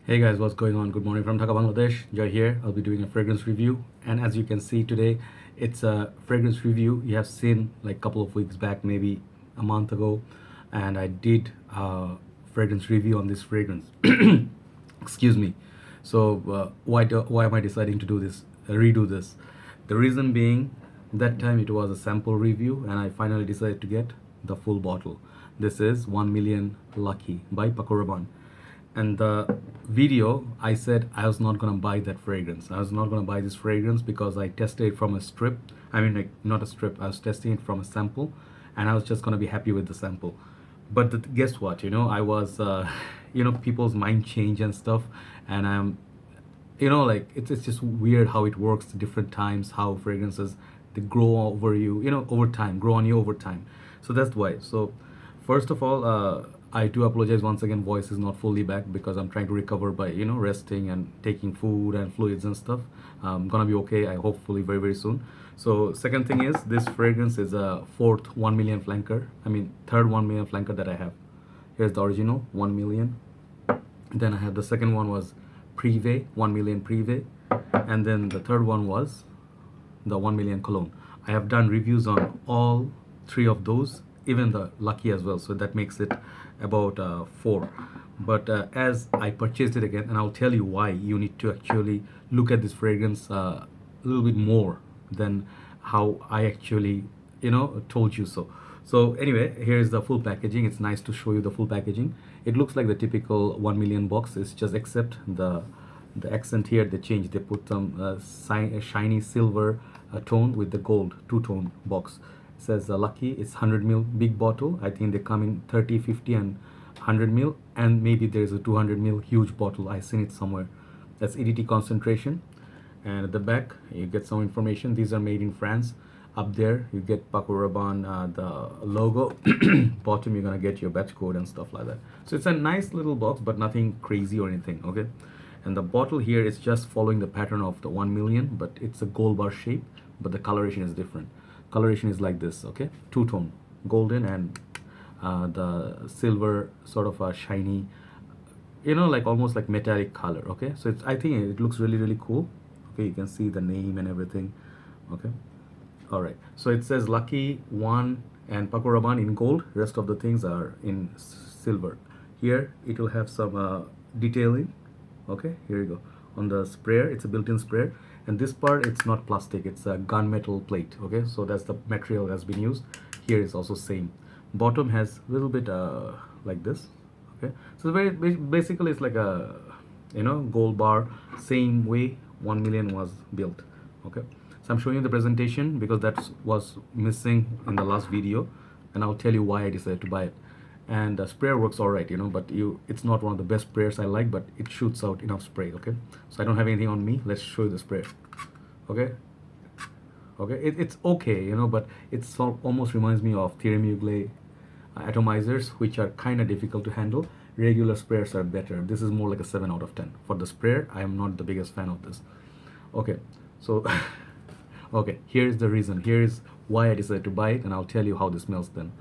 Hey guys, what's going on? Good morning from Dhaka, Bangladesh. Joy here. I'll be doing a fragrance review, and as you can see today, it's a fragrance review you have seen like a couple of weeks back, maybe a month ago, and I did a fragrance review on this fragrance. Excuse me. So why am I deciding to do this, redo this? The reason being, that time it was a sample review, and I finally decided to get the full bottle. This is 1 Million Lucky by Paco Rabanne. And the video, I said I was not gonna buy that fragrance. I was not gonna buy this fragrance because I tested it from a strip. I mean, like, not a strip. I was testing it from a sample, and I was just gonna be happy with the sample. But guess what? I was, people's mind change and stuff, and like it's just weird how it works different times, how fragrances they grow over you, over time, grow on you over time. So that's why. So first of all, I do apologize once again, voice is not fully back because I'm trying to recover by resting and taking food and fluids and stuff. I'm gonna be okay, I hopefully very very soon. So second thing is, this fragrance is a fourth 1 million flanker, I mean third 1 million flanker that I have. Here's the original 1 million. Then I had the second one was Privé, 1 million Privé, and then the third one was the 1 million Cologne. I have done reviews on all three of those, even the Lucky as well, so that makes it about four. But as I purchased it again, and I'll tell you why you need to actually look at this fragrance a little bit more than how I actually told you so. So anyway, here's the full packaging. It's nice to show you the full packaging. It looks like the typical 1 million box. It's just except the accent here they change. They put some shiny silver tone with the gold two-tone box. It says Lucky. It's 100 ml big bottle. I think they come in 30, 50 and 100 ml, and maybe there's a 200 ml huge bottle. I seen it somewhere. That's EDT concentration. And at the back you get some information. These are made in France. Up there you get Paco Rabanne, the logo. Bottom you're gonna get your batch code and stuff like that. So it's a nice little box, but nothing crazy or anything. Okay. And the bottle here is just following the pattern of the 1 million, but it's a gold bar shape, but the coloration is different. Coloration is like this. Okay, two-tone, golden and the silver, sort of a shiny, like almost like metallic color. Okay, so I think it looks really really cool. Okay, you can see the name and everything. Okay, all right, so it says Lucky 1 and Paco Rabanne in gold. Rest of the things are in silver. Here it will have some detailing. Okay, here you go. On the sprayer, it's a built-in sprayer, and this part, it's not plastic, it's a gunmetal plate. Okay, so that's the material that's been used. Here is also same. Bottom has a little bit like this. Okay, so basically it's like a gold bar, same way 1 million was built. Okay, so I'm showing you the presentation because that was missing in the last video, and I'll tell you why I decided to buy it. And the sprayer works all right, but it's not one of the best sprayers I like, but it shoots out enough spray. Okay, so I don't have anything on me. Let's show you the sprayer. Okay, it's okay, but it's almost reminds me of Thierry atomizers, which are kind of difficult to handle. Regular sprayers are better. This is more like a 7 out of 10 for the sprayer. I am not the biggest fan of this. Okay, so okay, here's the reason. Here's why I decided to buy it, and I'll tell you how this smells then.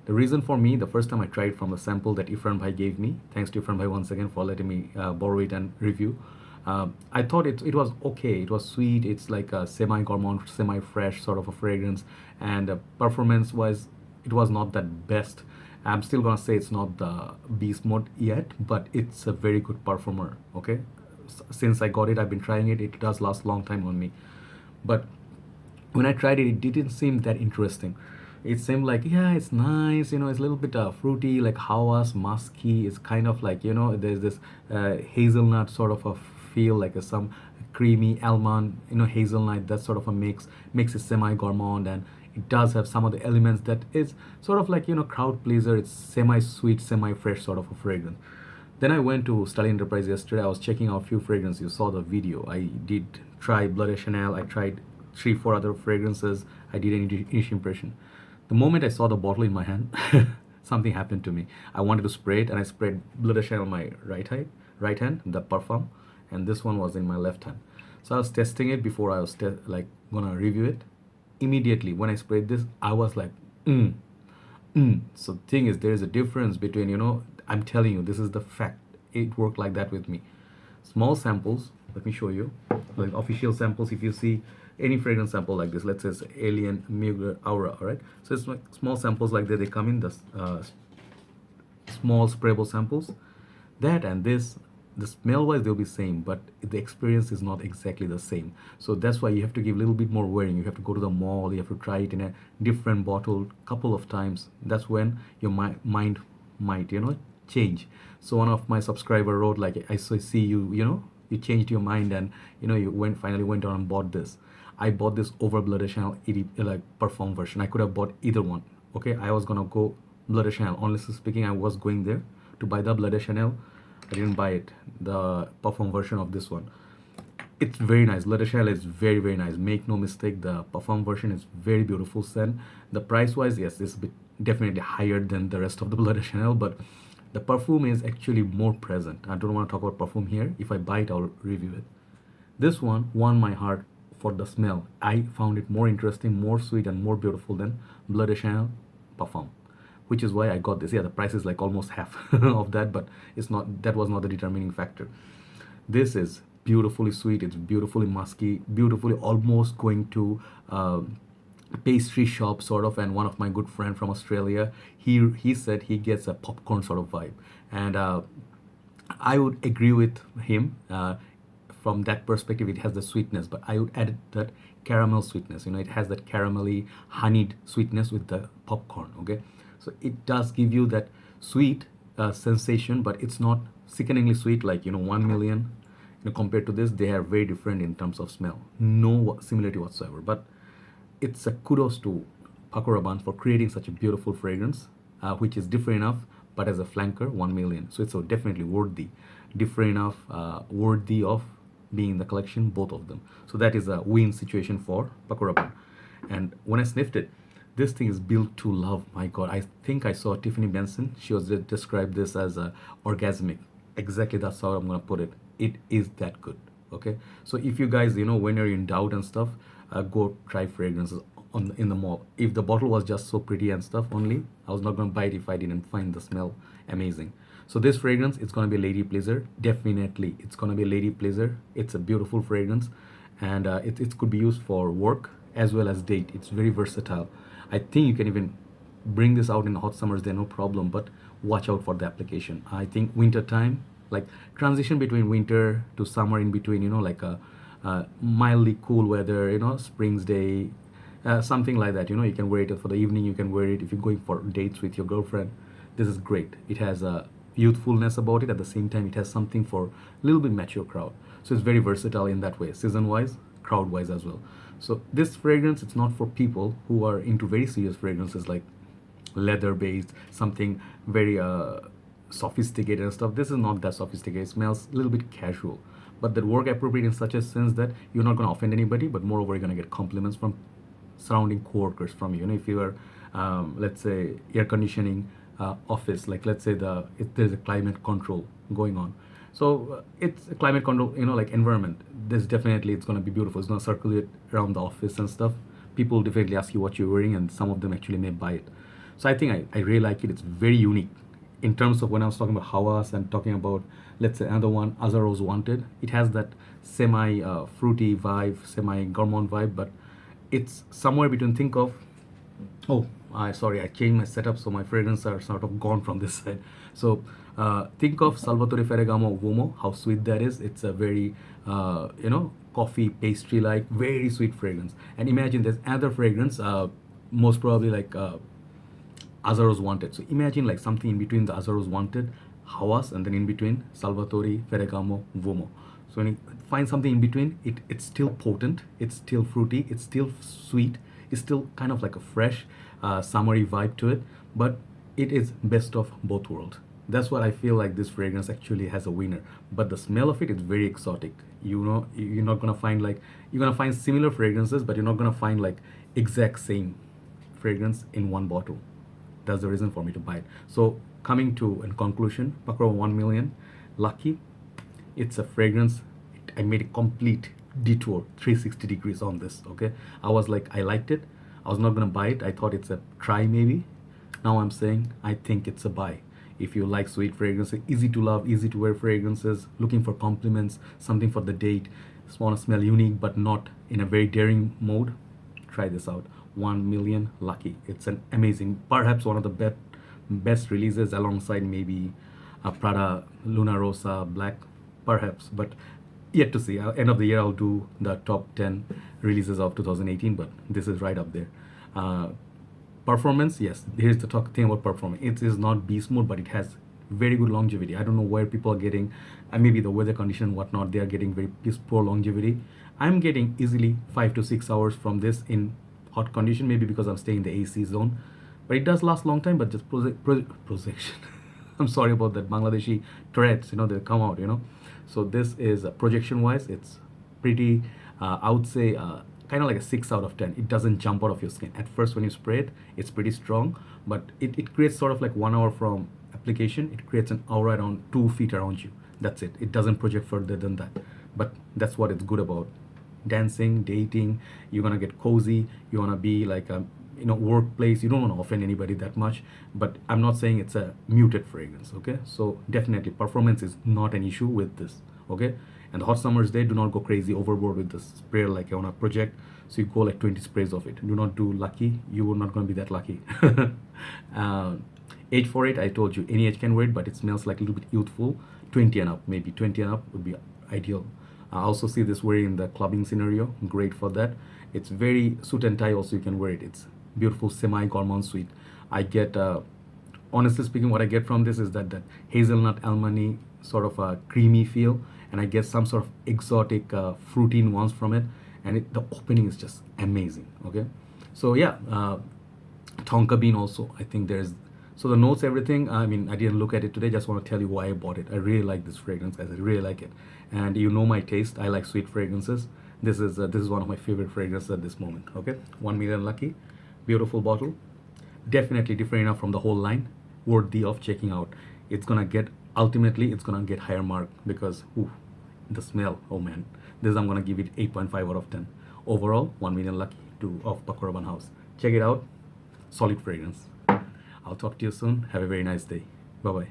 The reason for me, the first time I tried from the sample that Ifran bhai gave me, thanks to Ifran bhai once again for letting me borrow it and review. I thought it was okay. It was sweet. It's like a semi-gourmand, semi-fresh sort of a fragrance, and performance-wise, it was not that best. I'm still gonna say it's not the beast mode yet, but it's a very good performer. Okay, since I got it, I've been trying it. It does last long time on me, but when I tried it, it didn't seem that interesting. It seemed like, yeah, it's nice, it's a little bit fruity, like Hawas, musky. It's kind of like, there's this hazelnut sort of a feel, like some creamy almond, hazelnut, that sort of a makes it semi-gourmand, and it does have some of the elements that is sort of like, crowd pleaser. It's semi-sweet, semi-fresh sort of a fragrance. Then I went to Study Enterprise yesterday. I was checking out a few fragrances. You saw the video. I did try Blood et Chanel. I tried 3-4 other fragrances. I did an initial impression. The moment I saw the bottle in my hand, something happened to me. I wanted to spray it, and I sprayed Blood et Chanel on my right hand, the parfum, and this one was in my left hand. So I was testing it before I was like gonna review it. Immediately when I sprayed this, I was like, So the thing is, there is a difference between, I'm telling you, this is the fact. it worked like that with me. Small samples, let me show you, like official samples. If you see any fragrance sample like this, let's say it's Alien, Mugler, Aura, all right? So it's like small samples like that, they come in the small sprayable samples. That and this, the smell wise they'll be same, but the experience is not exactly the same. So that's why you have to give a little bit more wearing. You have to go to the mall, you have to try it in a different bottle couple of times. That's when your mind might, change. So one of my subscriber wrote like, I see you, you changed your mind, and you finally went on and bought this. I bought this over Blood de Chanel like perfume version. I could have bought either one. Okay, I was gonna go Blood de Chanel. Honestly speaking, I was going there to buy the Blood de Chanel. I didn't buy it, the perfume version of this one. It's very nice. Blood de Chanel is very, very nice. Make no mistake, the perfume version is very beautiful scent. The price wise, yes, it's a bit definitely higher than the rest of the Blood de Chanel, but the perfume is actually more present. I don't want to talk about perfume here. If I buy it, I'll review it. This one won my heart for the smell. I found it more interesting, more sweet, and more beautiful than Blood de Chanel perfume, which is why I got this. Yeah, the price is like almost half of that, but it's not. That was not the determining factor. This is beautifully sweet. It's beautifully musky, beautifully almost going to pastry shop sort of. And one of my good friend from Australia, he said he gets a popcorn sort of vibe, and I would agree with him. From that perspective, it has the sweetness, but I would add that caramel sweetness. It has that caramelly, honeyed sweetness with the popcorn. Okay, so it does give you that sweet sensation, but it's not sickeningly sweet like 1 million. Compared to this, they are very different in terms of smell. No similarity whatsoever. But it's a kudos to Paco Rabanne for creating such a beautiful fragrance, which is different enough, but as a flanker, 1 million. So it's so definitely worthy, different enough, worthy of being in the collection, both of them. So that is a win situation for Paco Rabanne. And when I sniffed it, this thing is built to love. My God, I think I saw Tiffany Benson. She was described this as orgasmic. Exactly, that's how I'm gonna put it. It is that good. Okay, so if you guys, when you're in doubt and stuff, go try fragrances in the mall. If the bottle was just so pretty and stuff only, I was not gonna buy it if I didn't find the smell amazing. So this fragrance, it's gonna be a lady pleaser. Definitely, it's gonna be a lady pleaser. It's a beautiful fragrance, and it could be used for work as well as date. It's very versatile. I think you can even bring this out in hot summers there, no problem, but watch out for the application. I think winter time, like transition between winter to summer, in between, like a mildly cool weather, spring's day, something like that. You can wear it for the evening. You can wear it if you're going for dates with your girlfriend. This is great. It has a youthfulness about it. At the same time, it has something for a little bit mature crowd. So it's very versatile in that way, season wise, crowd wise as well. So this fragrance, it's not for people who are into very serious fragrances like leather based, something very sophisticated and stuff. This is not that sophisticated. It smells a little bit casual, but that work appropriate in such a sense that you're not going to offend anybody, but moreover you're going to get compliments from surrounding co-workers from you. If you are let's say air conditioning office, like let's say there's a climate control going on, so it's a climate control, like environment. This definitely, it's going to be beautiful. It's going to circulate around the office and stuff. People definitely ask you what you're wearing, and some of them actually may buy it. So I think I really like it. It's very unique in terms of when I was talking about Hawas and talking about, let's say, another one, Azaro's Wanted. It has that semi fruity vibe, semi gourmand vibe, but it's somewhere between, think of, oh, sorry, I changed my setup, so my fragrances are sort of gone from this side. So think of Salvatore Ferragamo Uomo, how sweet that is. It's a very, coffee pastry-like, very sweet fragrance. And imagine there's another fragrance, most probably like Azaro's Wanted. So imagine like something in between the Azaro's Wanted, Hawas, and then in between Salvatore Ferragamo Uomo. So when you find something in between, it's still potent, it's still fruity, it's still sweet, it's still kind of like a fresh, summery vibe to it, but it is best of both worlds. That's what I feel like this fragrance actually has a winner. But the smell of it is very exotic. You're not gonna find like, you're gonna find similar fragrances, but you're not gonna find like exact same fragrance in one bottle. That's the reason for me to buy it. So coming to a conclusion, Paco 1 million, lucky. It's a fragrance. I made a complete detour, 360 degrees on this. Okay, I was like, I liked it. I was not gonna buy it. I thought it's a try maybe. Now I'm saying I think it's a buy. If you like sweet fragrances, easy to love, easy to wear fragrances, looking for compliments, something for the date, want to smell unique but not in a very daring mode, try this out. 1 million lucky. It's an amazing, perhaps one of the best releases alongside maybe a Prada Luna Rosa Black, perhaps, but yet to see. End of the year, I'll do the top 10 releases of 2018, but this is right up there. Uh, Performance, yes. Here's the thing about performance. It is not beast mode, but it has very good longevity. I don't know where people are getting, maybe the weather condition and whatnot, they are getting very poor longevity. I'm getting easily 5 to 6 hours from this in hot condition, maybe because I'm staying in the AC zone. But it does last long time, but just projection. I'm sorry about that Bangladeshi Tourette's, they come out, So this is projection wise, it's pretty, I would say, kind of like a 6 out of 10. It doesn't jump out of your skin. At first, when you spray it, it's pretty strong, but it creates sort of like 1 hour from application. It creates an aura around 2 feet around you. That's it. It doesn't project further than that. But that's what it's good about. Dancing, dating, you're gonna get cozy. You wanna be like a workplace. You don't want to offend anybody that much. But I'm not saying it's a muted fragrance. Okay, so definitely performance is not an issue with this. Okay, and the hot summers, they do not go crazy overboard with the sprayer like on a project. So you go like 20 sprays of it. Do not do lucky. You are not going to be that lucky. Age for it, I told you, any age can wear it, but it smells like a little bit youthful. 20 and up, maybe 20 and up would be ideal. I also see this wearing in the clubbing scenario. Great for that. It's very suit and tie also, you can wear it. It's beautiful semi-gourmand sweet. I get, honestly speaking, what I get from this is that hazelnut almond sort of a creamy feel, and I get some sort of exotic fruity nuance from it, and the opening is just amazing. Okay, so yeah, tonka bean also, I think there's, so the notes, everything, I mean, I didn't look at it today, just want to tell you why I bought it. I really like this fragrance, guys. I really like it, and you know my taste. I like sweet fragrances. This is one of my favorite fragrances at this moment. Okay, 1 million lucky, beautiful bottle, definitely different enough from the whole line, worthy of checking out. It's gonna get, ultimately it's gonna get higher mark because the smell, oh man, this I'm gonna give it 8.5 out of 10. Overall, 1 million lucky to of Paco Rabanne house. Check it out, solid fragrance. I'll talk to you soon. Have a very nice day. Bye bye.